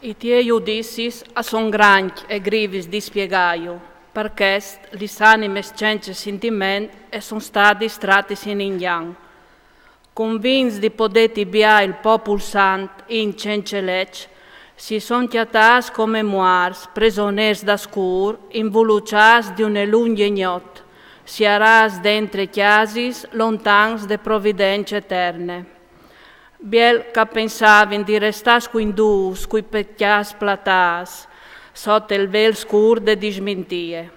I tiei judicis son grandi e grivis dispiegaio, perché le anime senza sentimento sono stati stratti in ingan. Convinti di poter tibiare il popolo santo in cencelec, si sono chiatati come muars, prigionieri da scur, involucciati di una lunga ignoto, si arras dentro chiasis, lontans de provvidenze eterne. Biel che pensavano di restare squindus, coi pecchias platas, sotto il vel scur de dismentie.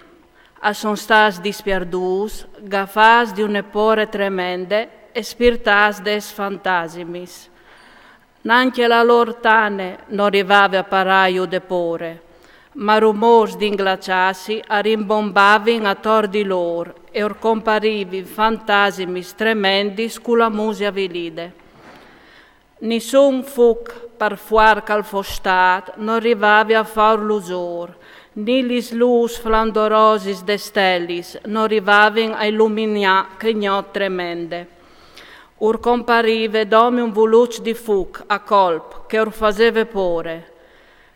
Sono stati dispiardus, gaffas di un epore tremende e spirtas des fantasimis. Neanche la loro tane non arrivava a paraio depore, ma rumors di inglaciassi rimbombavano attorno di loro e or comparivi fantasimis tremendi con la musia vilide. Nessun fuc per fuar calfostat non arrivava a far l'usor, ni lis lus flandorosis de stellis non arrivavano a illuminare che gnot tremende. Ur comparive domi un voluc di fuc a colp che ur faceva pore.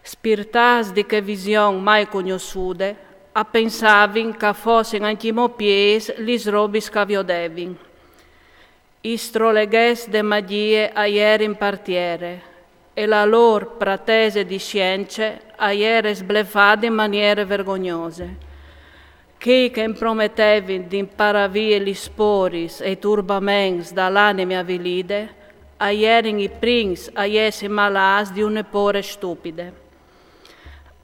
Spirtas di che vision mai conosciude, a pensavin che fossero anche mo pies lis robis che viodevin. Istroleghes de magie aier in partiere, e la loro pratese di scienze aier sblefate in maniere vergognose. Chi che impromettevin di imparavie gli sporis e i turbaments dall'anima vilide, aier in i prins aiesi malas di un'epore stupide.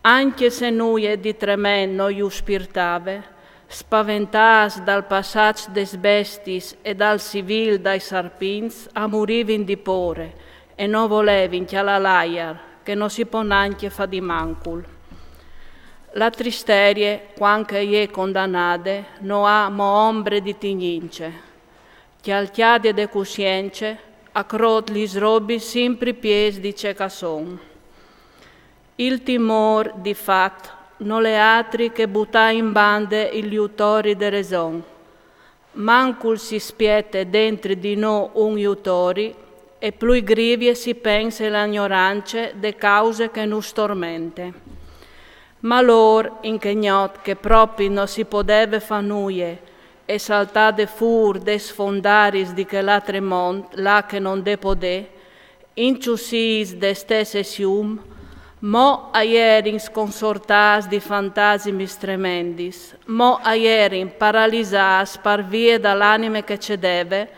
Anche se noi di tremendo iu spirtave, spaventas dal passaggio des bestis e dal civil dai sarpins, amurivin di pore e non volevin che la laiar, che non si può neanche fa di mancul. La tristerie, quanche è condannate, non ha mo ombre di tignince, che al chiade de coscienze, a crot lis robi sempre pies di cecason. Il timor, di fatto, non le altri che butta in bande gli autori de raison. Mancul si spiete dentro di noi un autori e più grivie si pensa l'ignoranza de cause che nos tormente. Ma lor, in che gnot che proprio non si poteva fa nuie e saltate fur des fondaris di che l'altre mont, là che non de podè, inciusis de stesse sium, mo aierin sconsortas di fantasimis tremendis, mo aierin paralisas par vie dall'anime che cedeve,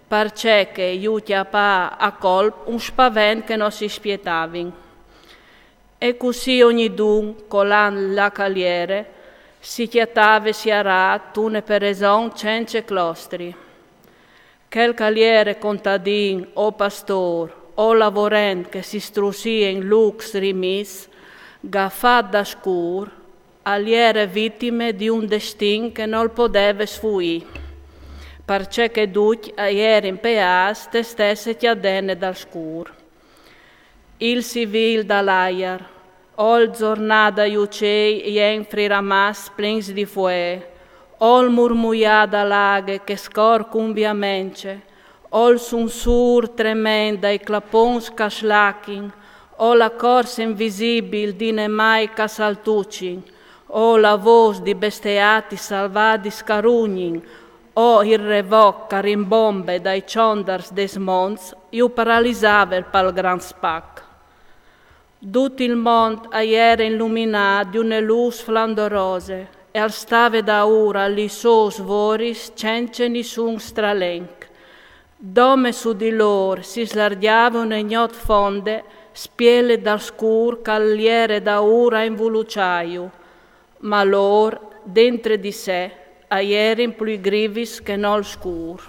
perché che iuti a colp un spavent che non si spietavin. E così ogni dun, colan la caliere, si chiatave si arà tune per eson cence clostri. Quel caliere contadin o pastor, o lavorent che si strusia in lux rimis, gaffat da scur, aliere vittime di un destin che non poteva sfuì, perché che duc aieri in peas te stesse chiadene dal scur. Il civil dall'aiar, ol giornada iucei ien friramas plins di fue, ol murmuiada laghe che scor cumbiamente, ol sunsur tremenda i clapons caslachin, o la corsa invisibil di nemai casaltucin, o la voce di bestiati salvati scarugnin, o il revoc carimbombe dai ciondars des monts, iu paralisaver pal gran spac. Tutto il mondo era illuminato di una luce flandorose e al stave da ora li sos voris cence nessun stralenc. Dome su di loro si slargiava un ignot fonde, spiele dal scur cagliere da ora in voluciaio, ma loro, dentro di sé, aierin più grivis che non scur.